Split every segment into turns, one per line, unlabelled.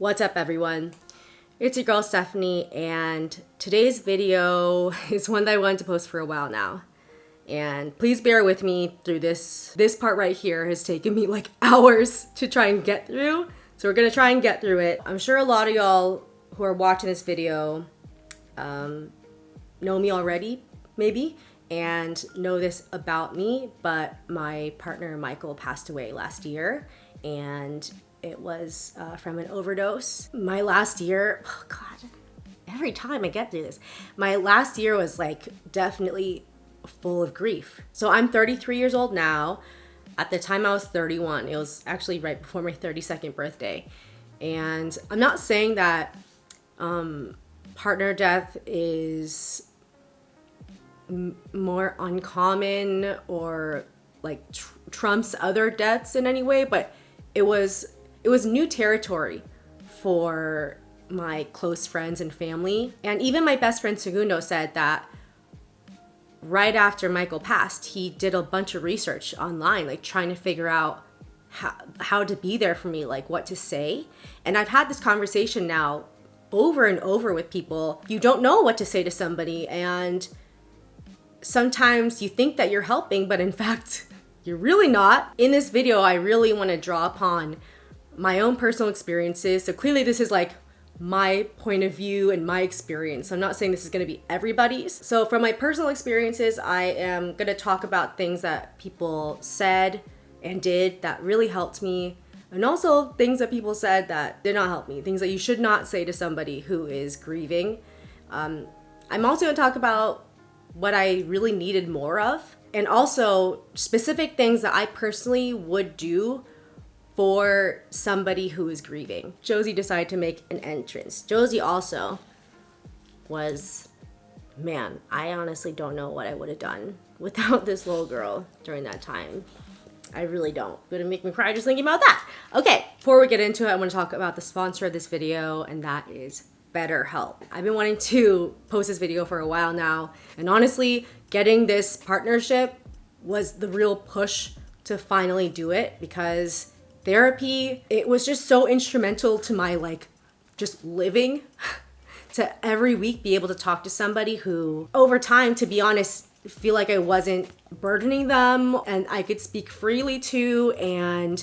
What's up, everyone? It's your girl Stephanie, and today's video is one that I wanted to post for a while now. And please bear with me through this. This part right here has taken me like hours to try and get through. So we're gonna try and get through it. I'm sure a lot of y'all who are watching this video know me already, maybe, and know this about me, but my partner Michael passed away last year, and it was from an overdose. My last year, oh God, every time I get through this, my last year was like definitely full of grief. So I'm 33 years old now. At the time I was 31. It was actually right before my 32nd birthday. And I'm not saying that partner death is more uncommon or like trumps other deaths in any way, but it was new territory for my close friends and family. And even my best friend Segundo said that right after Michael passed, he did a bunch of research online, like trying to figure out how to be there for me, like what to say. And I've had this conversation now over and over with people. You don't know what to say to somebody, and sometimes you think that you're helping, but in fact, you're really not. In this video, I really want to draw upon my own personal experiences. So clearly this is like my point of view and my experience. I'm not saying this is going to be everybody's. So from my personal experiences, I am going to talk about things that people said and did that really helped me, and also things that people said that did not help me, things that you should not say to somebody who is grieving. I'm also going to talk about what I really needed more of, and also specific things that I personally would do for somebody who is grieving. Josie decided to make an entrance. Josie also was, man, I honestly don't know what I would have done without this little girl during that time. I really don't. It's gonna make me cry just thinking about that. Okay, before we get into it, I want to talk about the sponsor of this video, and that is BetterHelp. I've been wanting to post this video for a while now, and honestly, getting this partnership was the real push to finally do it, because therapy, it was just so instrumental to my like just living to every week be able to talk to somebody who over time, to be honest, feel like I wasn't burdening them and I could speak freely to, and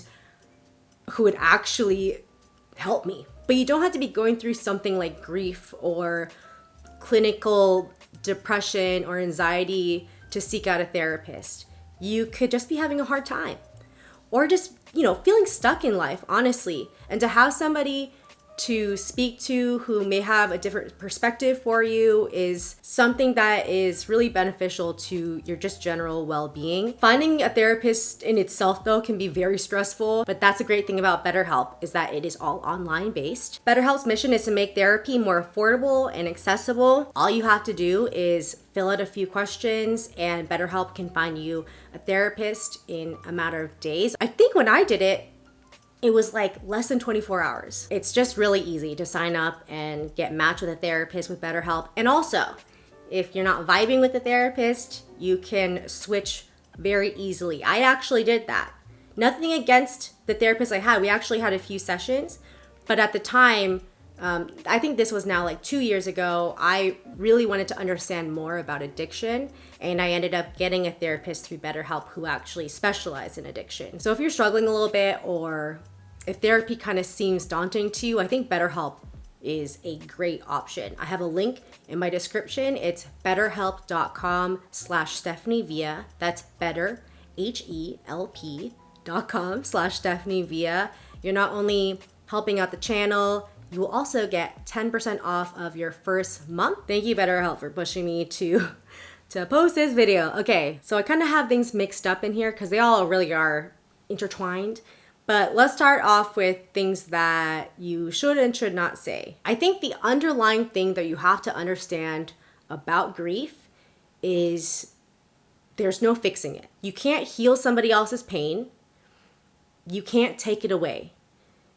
who would actually help me. But you don't have to be going through something like grief or clinical depression or anxiety to seek out a therapist. You could just be having a hard time, or just, you know, feeling stuck in life, honestly. And to have somebody to speak to who may have a different perspective for you is something that is really beneficial to your just general well-being. Finding a therapist in itself, though, can be very stressful, but that's a great thing about BetterHelp, is that it is all online based. BetterHelp's mission is to make therapy more affordable and accessible. All you have to do is fill out a few questions, and BetterHelp can find you a therapist in a matter of days. I think when I did it, it was like less than 24 hours. It's just really easy to sign up and get matched with a therapist with BetterHelp. And also, if you're not vibing with the therapist, you can switch very easily. I actually did that. Nothing against the therapist I had. We actually had a few sessions, but at the time, I think this was now like 2 years ago, I really wanted to understand more about addiction, and I ended up getting a therapist through BetterHelp who actually specialized in addiction. So if you're struggling a little bit, or if therapy kind of seems daunting to you, I think BetterHelp is a great option. I have a link in my description. It's betterhelp.com/StephanieVia. That's better, HELP.com/StephanieVia. You're not only helping out the channel, you will also get 10% off of your first month. Thank you, BetterHelp, for pushing me to post this video. Okay, so I kind of have things mixed up in here because they all really are intertwined. But let's start off with things that you should and should not say. I think the underlying thing that you have to understand about grief is there's no fixing it. You can't heal somebody else's pain. You can't take it away.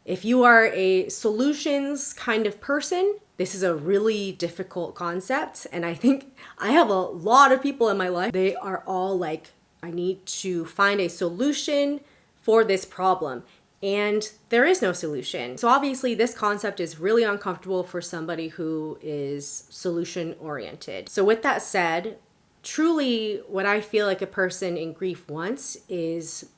If you are a solutions kind of person, this is a really difficult concept. And I think I have a lot of people in my life, they are all like, I need to find a solution for this problem. and there is no solution. So obviously this concept is really uncomfortable for somebody who is solution oriented. So with that said, truly what I feel like a person in grief wants is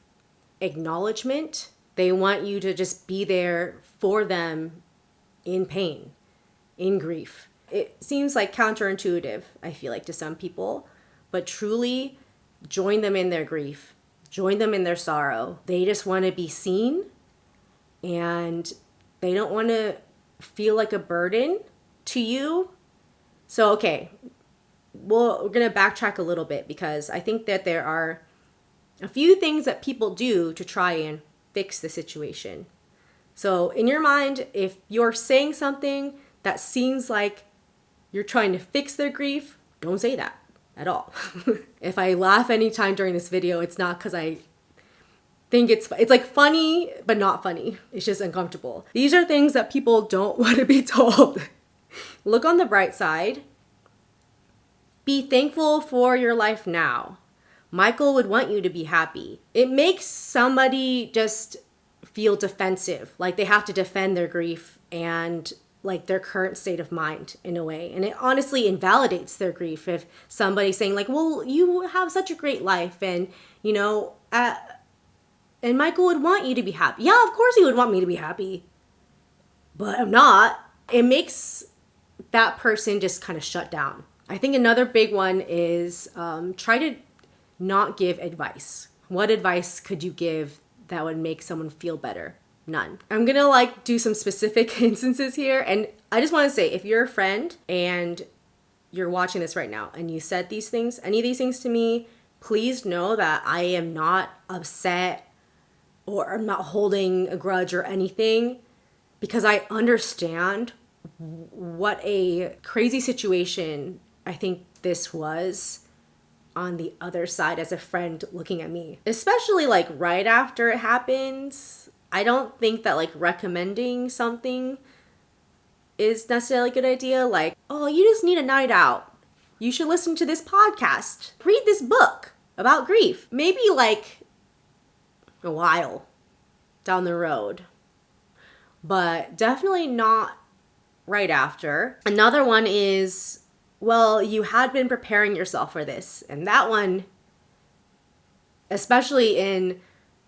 acknowledgement. They want you to just be there for them in pain, in grief. It seems like counterintuitive, I feel like, to some people, but truly join them in their grief, join them in their sorrow. They just want to be seen, and they don't want to feel like a burden to you. So, okay, we're going to backtrack a little bit, because I think that there are a few things that people do to try and fix the situation. So in your mind, if you're saying something that seems like you're trying to fix their grief, don't say that at all. If I laugh anytime during this video, it's not because I think it's like funny, but not funny. It's just uncomfortable. These are things that people don't want to be told. Look on the bright side. Be thankful for your life now. Michael would want you to be happy. It makes somebody just feel defensive, like they have to defend their grief and like their current state of mind in a way. And it honestly invalidates their grief if somebody's saying like, well, you have such a great life, and you know, and Michael would want you to be happy. Yeah, of course he would want me to be happy, but I'm not. It makes that person just kind of shut down. I think another big one is try to not give advice. What advice could you give that would make someone feel better? None. I'm gonna like do some specific instances here, and I just want to say, if you're a friend and you're watching this right now and you said these things, any of these things to me, please know that I am not upset or I'm not holding a grudge or anything, because I understand what a crazy situation I think this was on the other side as a friend looking at me, especially like right after it happens. I don't think that like recommending something is necessarily a good idea. Like, oh, you just need a night out. You should listen to this podcast. Read this book about grief. Maybe like a while down the road, but definitely not right after. Another one is, well, you had been preparing yourself for this. And that one, especially in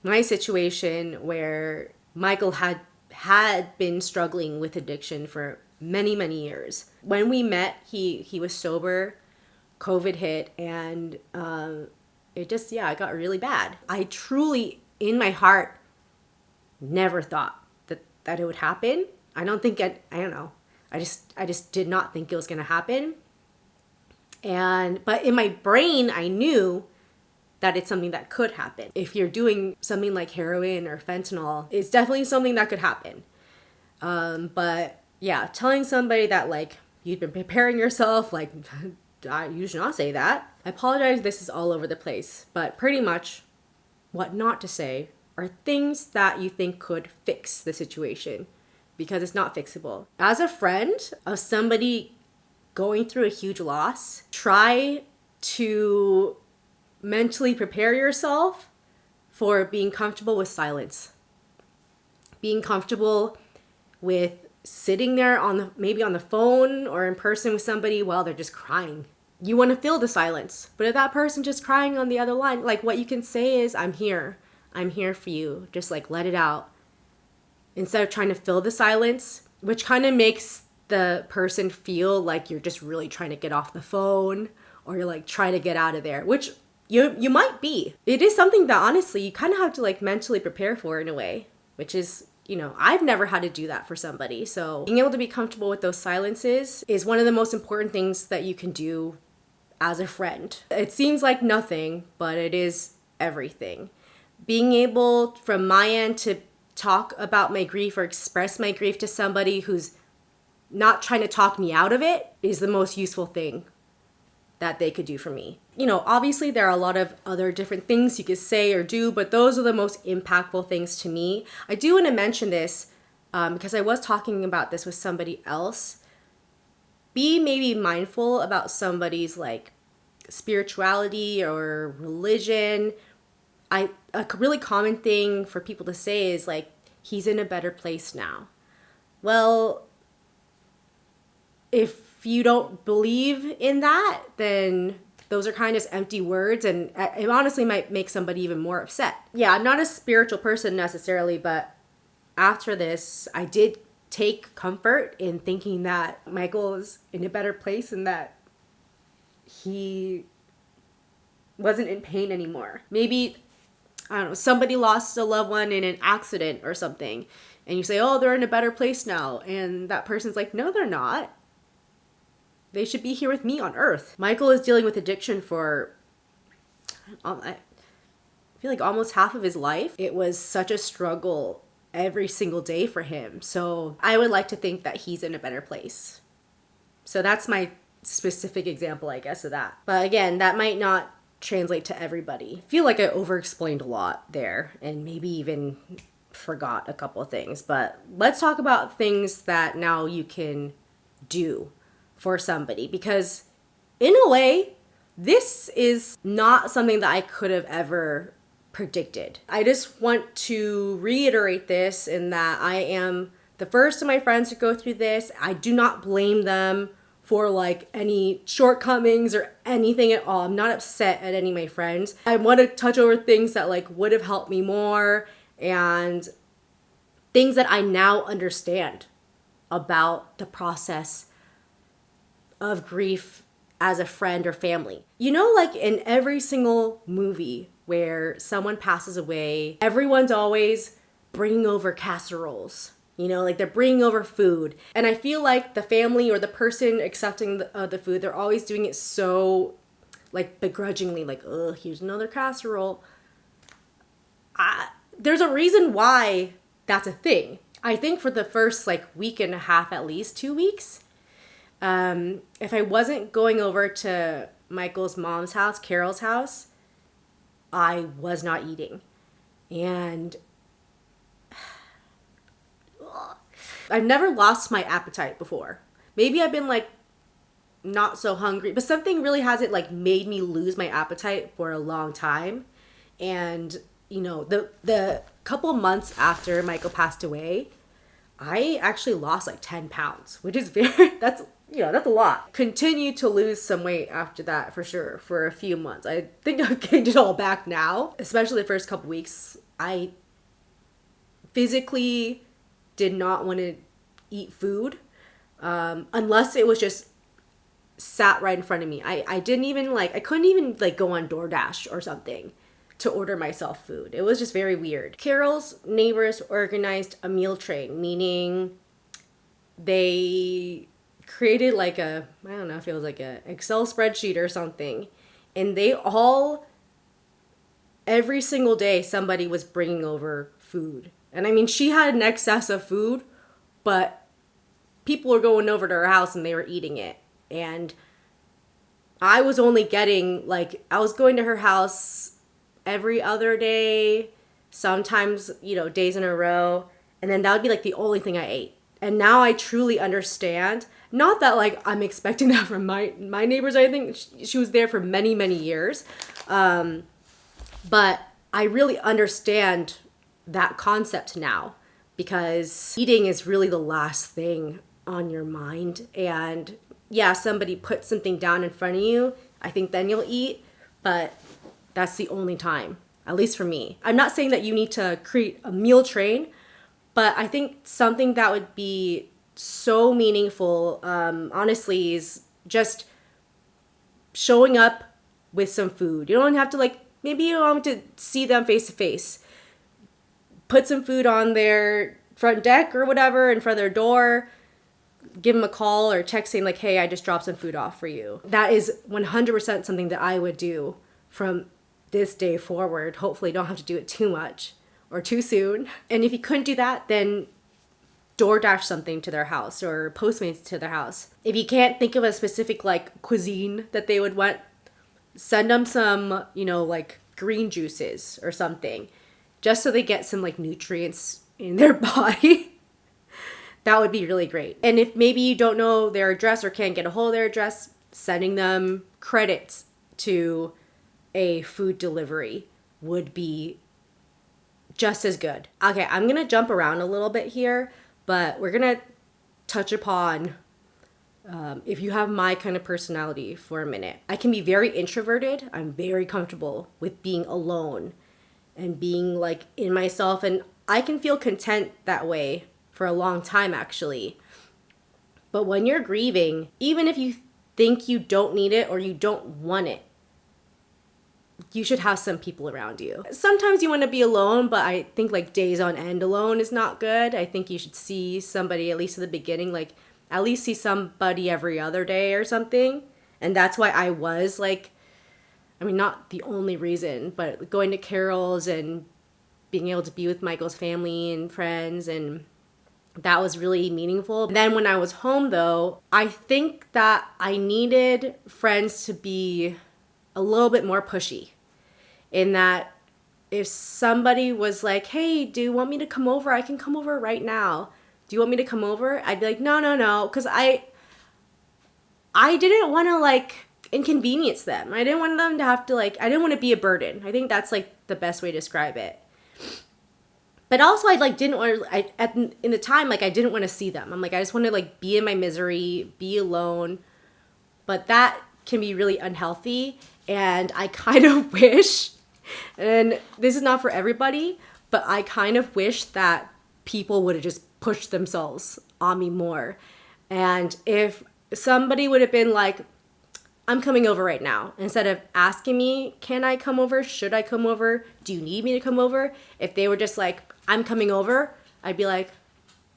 my situation where Michael had been struggling with addiction for many, many years. When we met, he was sober, COVID hit, and it got really bad. I truly, in my heart, never thought that it would happen. I don't know. I just did not think it was going to happen. But in my brain, I knew that it's something that could happen. If you're doing something like heroin or fentanyl, it's definitely something that could happen. But yeah, telling somebody that like you've been preparing yourself, like you should not say that. I apologize, this is all over the place, but pretty much what not to say are things that you think could fix the situation, because it's not fixable. As a friend of somebody going through a huge loss, try to mentally prepare yourself for being comfortable with silence. Being comfortable with sitting there maybe on the phone or in person with somebody while they're just crying. You want to feel the silence. But if that person just crying on the other line, like what you can say is, I'm here. I'm here for you. Just like let it out. Instead of trying to fill the silence, which kind of makes the person feel like you're just really trying to get off the phone, or you're like trying to get out of there, which you might be. It is something that honestly you kind of have to like mentally prepare for in a way, which is, I've never had to do that for somebody. So being able to be comfortable with those silences is one of the most important things that you can do as a friend. It seems like nothing, but it is everything. Being able, from my end, to talk about my grief or express my grief to somebody who's not trying to talk me out of it is the most useful thing that they could do for me. Obviously there are a lot of other different things you could say or do, but those are the most impactful things to me. I do want to mention this because I was talking about this with somebody else. Be maybe mindful about somebody's like spirituality or religion. A really common thing for people to say is like, he's in a better place now. Well, if you don't believe in that, then those are kind of empty words, and it honestly might make somebody even more upset. Yeah, I'm not a spiritual person necessarily, but after this, I did take comfort in thinking that Michael is in a better place and that he wasn't in pain anymore. Maybe, I don't know, somebody lost a loved one in an accident or something, and you say, oh, they're in a better place now. And that person's like, no, they're not. They should be here with me on earth. Michael is dealing with addiction for, I feel like almost half of his life. It was such a struggle every single day for him. So I would like to think that he's in a better place. So that's my specific example, I guess, of that. But again, that might not translate to everybody. I feel like I over-explained a lot there and maybe even forgot a couple of things. But let's talk about things that now you can do for somebody, because in a way, this is not something that I could have ever predicted. I just want to reiterate this in that I am the first of my friends to go through this. I do not blame them for like any shortcomings or anything at all. I'm not upset at any of my friends. I want to touch over things that like would have helped me more and things that I now understand about the process of grief as a friend or family. You know, like in every single movie where someone passes away, everyone's always bringing over casseroles. You know, like they're bringing over food. And I feel like the family or the person accepting the food, they're always doing it so like begrudgingly, like, oh, here's another casserole. There's a reason why that's a thing. I think for the first like week and a half, at least 2 weeks, if I wasn't going over to Michael's mom's house, Carol's house, I was not eating. And I've never lost my appetite before. Maybe I've been like not so hungry, but something really hasn't like made me lose my appetite for a long time. And you know, the couple months after Michael passed away, I actually lost like 10 pounds, which is that's a lot. Continued to lose some weight after that for sure for a few months. I think I've gained it all back now, especially the first couple weeks. I physically did not want to eat food unless it was just sat right in front of me. I couldn't even like go on DoorDash or something to order myself food. It was just very weird. Carol's neighbors organized a meal train, meaning they created like I don't know if it was like a Excel spreadsheet or something. And they all, every single day, somebody was bringing over food. And I mean, she had an excess of food, but people were going over to her house and they were eating it. And I was only getting I was going to her house every other day, sometimes, days in a row. And then that would be like the only thing I ate. And now I truly understand, not that like I'm expecting that from my neighbors or anything. She was there for many, many years. But I really understand that concept now, because eating is really the last thing on your mind. And yeah, somebody puts something down in front of you, I think then you'll eat, but that's the only time, at least for me. I'm not saying that you need to create a meal train, but I think something that would be so meaningful, honestly, is just showing up with some food. You don't have to maybe you don't have to see them face to face. Put some food on their front deck or whatever in front of their door. Give them a call or text saying hey, I just dropped some food off for you. That is 100% something that I would do from this day forward. Hopefully don't have to do it too much or too soon. And if you couldn't do that, then DoorDash something to their house or Postmates to their house. If you can't think of a specific cuisine that they would want, send them some, green juices or something, just so they get some nutrients in their body. That would be really great. And if maybe you don't know their address or can't get a hold of their address, sending them credits to a food delivery would be just as good. Okay, I'm going to jump around a little bit here, but we're going to touch upon if you have my kind of personality for a minute. I can be very introverted. I'm very comfortable with being alone and being like in myself, and I can feel content that way for a long time actually. But when you're grieving, even if you think you don't need it or you don't want it, you should have some people around you. Sometimes you want to be alone, but I think like days on end alone is not good. I think you should see somebody, at least at the beginning, like at least see somebody every other day or something. And that's why I was like, I mean, not the only reason, but going to Carol's and being able to be with Michael's family and friends, and that was really meaningful. Then when I was home though, I think that I needed friends to be a little bit more pushy, in that if somebody was like, hey, do you want me to come over? I can come over right now. Do you want me to come over? I'd be like, no. Because I didn't want to like inconvenience them. I didn't want them to have to like, I didn't want to be a burden. I think that's like the best way to describe it. But also I like didn't want to, in the time, like I didn't want to see them. I'm like, I just want to like be in my misery, be alone. But that can be really unhealthy. And I kind of wish, and this is not for everybody, but I kind of wish that people would have just pushed themselves on me more. And if somebody would have been like, I'm coming over right now, instead of asking me, can I come over? Should I come over? Do you need me to come over? If they were just like, I'm coming over, I'd be like,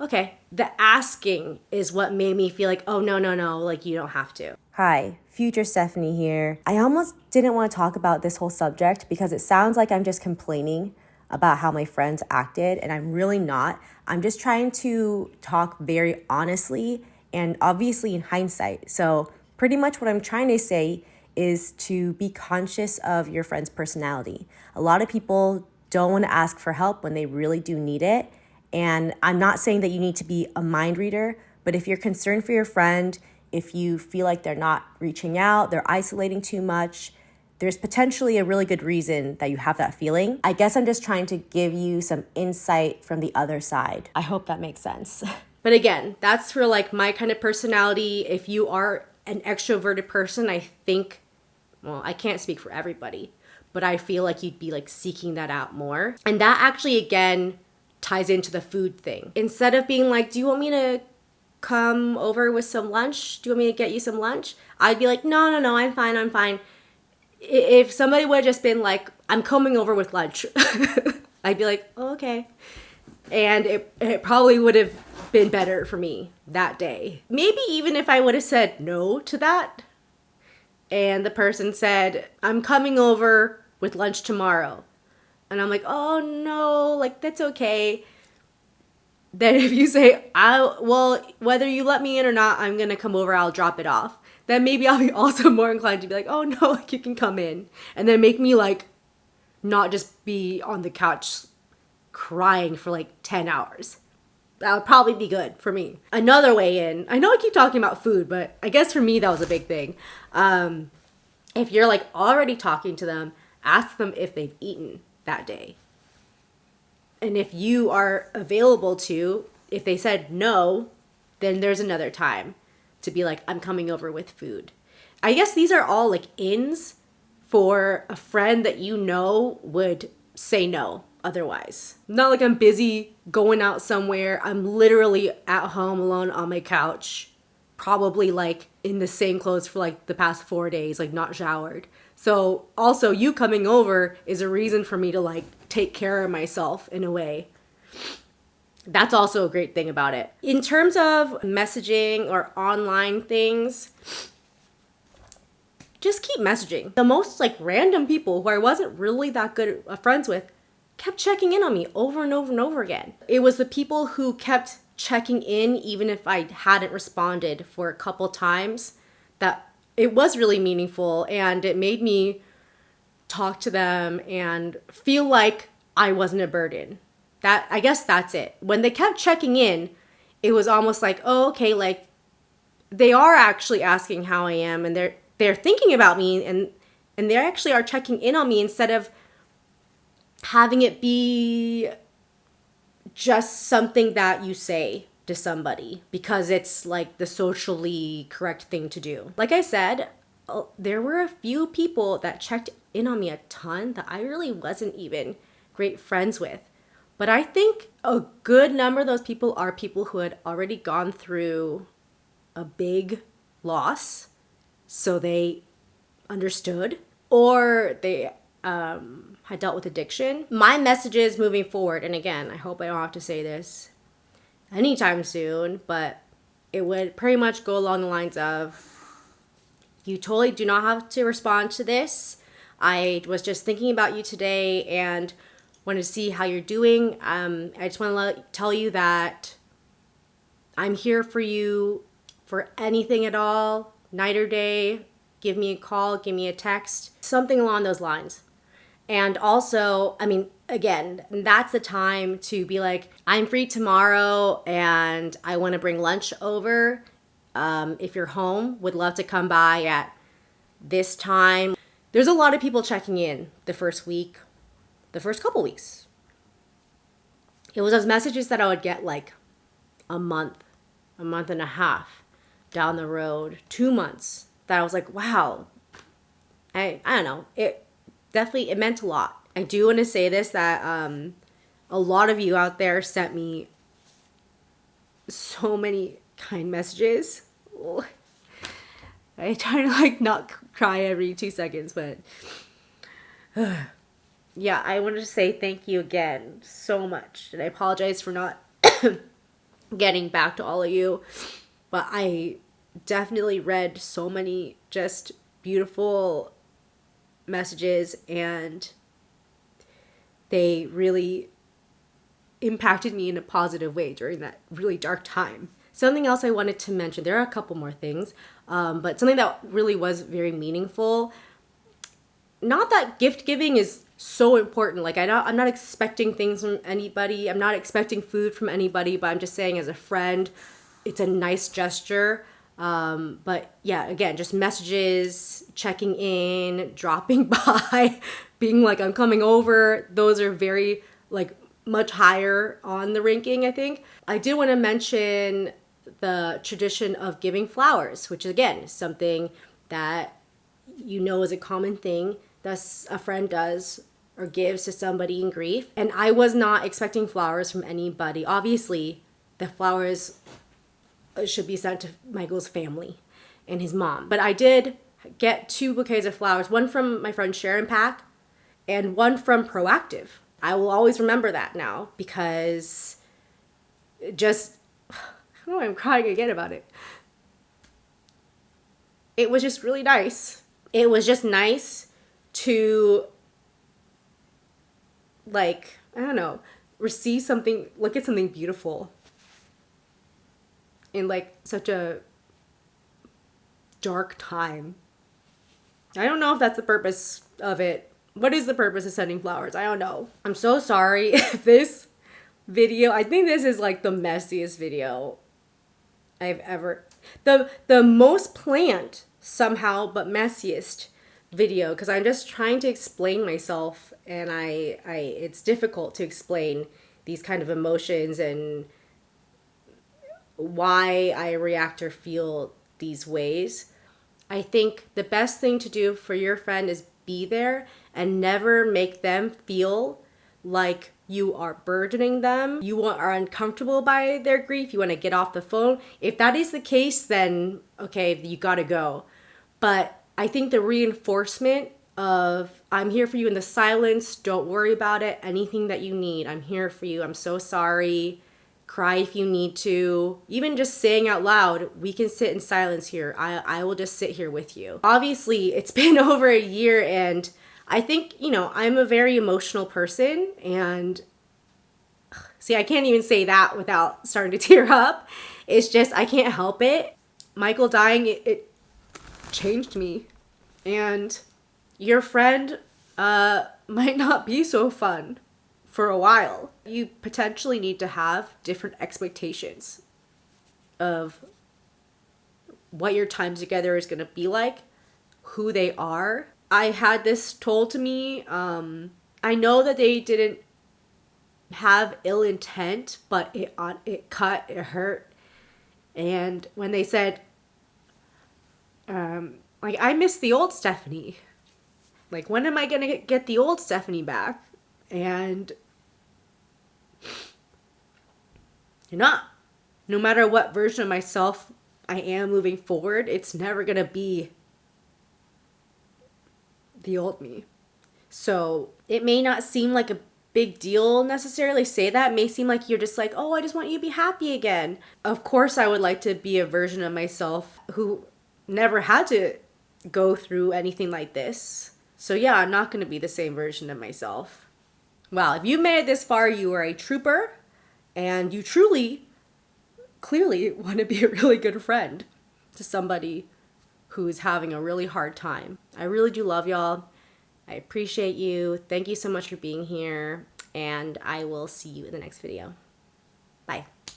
okay. The asking is what made me feel like, oh, no, like you don't have to.
Hi, future Stephanie here. I almost didn't want to talk about this whole subject because it sounds like I'm just complaining about how my friends acted, and I'm really not. I'm just trying to talk very honestly and obviously in hindsight. So pretty much what I'm trying to say is to be conscious of your friend's personality. A lot of people don't want to ask for help when they really do need it. And I'm not saying that you need to be a mind reader, but if you're concerned for your friend, if you feel like they're not reaching out, they're isolating too much, there's potentially a really good reason that you have that feeling. I guess I'm just trying to give you some insight from the other side. I hope that makes sense.
But again, that's for like my kind of personality. If you are an extroverted person, I think, well, I can't speak for everybody, but I feel like you'd be like seeking that out more. And that actually, again, ties into the food thing. Instead of being like, do you want me to come over with some lunch? Do you want me to get you some lunch? I'd be like, no, I'm fine. If somebody would have just been like, I'm coming over with lunch, I'd be like, oh, okay. And it probably would have been better for me that day. Maybe even if I would have said no to that, and the person said, I'm coming over with lunch tomorrow. And I'm like, oh no, like that's okay. Then if you say, well, whether you let me in or not, I'm going to come over, I'll drop it off. Then maybe I'll be also more inclined to be like, oh no, like you can come in. And then make me like not just be on the couch crying for like 10 hours. That would probably be good for me. Another way in, I know I keep talking about food, but I guess for me that was a big thing. If you're like already talking to them, ask them if they've eaten that day. And if you are available to, if they said no, then there's another time to be like, I'm coming over with food. I guess these are all like ins for a friend that you know would say no otherwise. Not like I'm busy going out somewhere. I'm literally at home alone on my couch, probably like in the same clothes for like the past 4 days, like not showered. So also you coming over is a reason for me to like take care of myself in a way. That's also a great thing about it. In terms of messaging or online things, just keep messaging. The most like random people who I wasn't really that good friends with kept checking in on me over and over and over again. It was the people who kept checking in even if I hadn't responded for a couple times that it was really meaningful, and it made me talk to them and feel like I wasn't a burden. I guess that's it. When they kept checking in, it was almost like, oh, okay, like they are actually asking how I am, and they're thinking about me, and they actually are checking in on me instead of having it be just something that you say to somebody because it's like the socially correct thing to do. Like I said, there were a few people that checked in on me a ton that I really wasn't even great friends with. But I think a good number of those people are people who had already gone through a big loss, so they understood, or they had dealt with addiction. My messages moving forward, and again, I hope I don't have to say this anytime soon, but it would pretty much go along the lines of, you totally do not have to respond to this. I was just thinking about you today and wanted to see how you're doing. I just want to tell you that I'm here for you for anything at all, night or day. Give me a call, give me a text, something along those lines. And also, I mean, again, that's the time to be like, I'm free tomorrow and I want to bring lunch over. If you're home, would love to come by at this time. There's a lot of people checking in the first week, the first couple weeks. It was those messages that I would get like a month and a half down the road, 2 months, that I was like, wow, I don't know. It meant a lot. I do want to say this, that a lot of you out there sent me so many kind messages. I try to like not cry every 2 seconds, but yeah, I wanted to say thank you again so much. And I apologize for not getting back to all of you, but I definitely read so many just beautiful messages, and they really impacted me in a positive way during that really dark time. Something else I wanted to mention, there are a couple more things, but something that really was very meaningful. Not that gift giving is so important. Like I'm not expecting things from anybody. I'm not expecting food from anybody, but I'm just saying as a friend, it's a nice gesture. But yeah, again, just messages, checking in, dropping by, being like, I'm coming over. Those are very like much higher on the ranking, I think. I do want to mention the tradition of giving flowers, which again is something that you know is a common thing that a friend does or gives to somebody in grief. And I was not expecting flowers from anybody. Obviously, the flowers should be sent to Michael's family and his mom. But I did get 2 bouquets of flowers, one from my friend Sharon Pack and one from Proactive. I will always remember that now because oh, I'm crying again about it. It was just really nice. It was just nice to, like, I don't know, receive something, look at something beautiful in like such a dark time. I don't know if that's the purpose of it. What is the purpose of sending flowers? I don't know. I'm so sorry if this video, I think this is like the messiest video I've ever, the most planned somehow, but messiest video, because I'm just trying to explain myself, and it's difficult to explain these kind of emotions and why I react or feel these ways. I think the best thing to do for your friend is be there and never make them feel like you are burdening them. You are uncomfortable by their grief. You want to get off the phone. If that is the case, then okay, you gotta go. But I think the reinforcement of, I'm here for you in the silence, don't worry about it, anything that you need, I'm here for you, I'm so sorry, cry if you need to. Even just saying out loud, we can sit in silence here. I will just sit here with you. Obviously, it's been over a year, and I think, I'm a very emotional person, and see, I can't even say that without starting to tear up. It's just, I can't help it. Michael dying, it changed me. And your friend might not be so fun for a while. You potentially need to have different expectations of what your time together is going to be like, who they are. I had this told to me I know that they didn't have ill intent, but it cut, it hurt. And when they said, like, I miss the old Stephanie. Like, when am I gonna get the old Stephanie back? And you're not. No matter what version of myself I am moving forward, it's never gonna be the old me. So it may not seem like a big deal necessarily say that. It may seem like you're just like, oh, I just want you to be happy again. Of course, I would like to be a version of myself who never had to go through anything like this. So yeah, I'm not going to be the same version of myself. Well, if you made it this far, you are a trooper and you truly, clearly want to be a really good friend to somebody who's having a really hard time. I really do love y'all. I appreciate you. Thank you so much for being here. And I will see you in the next video. Bye.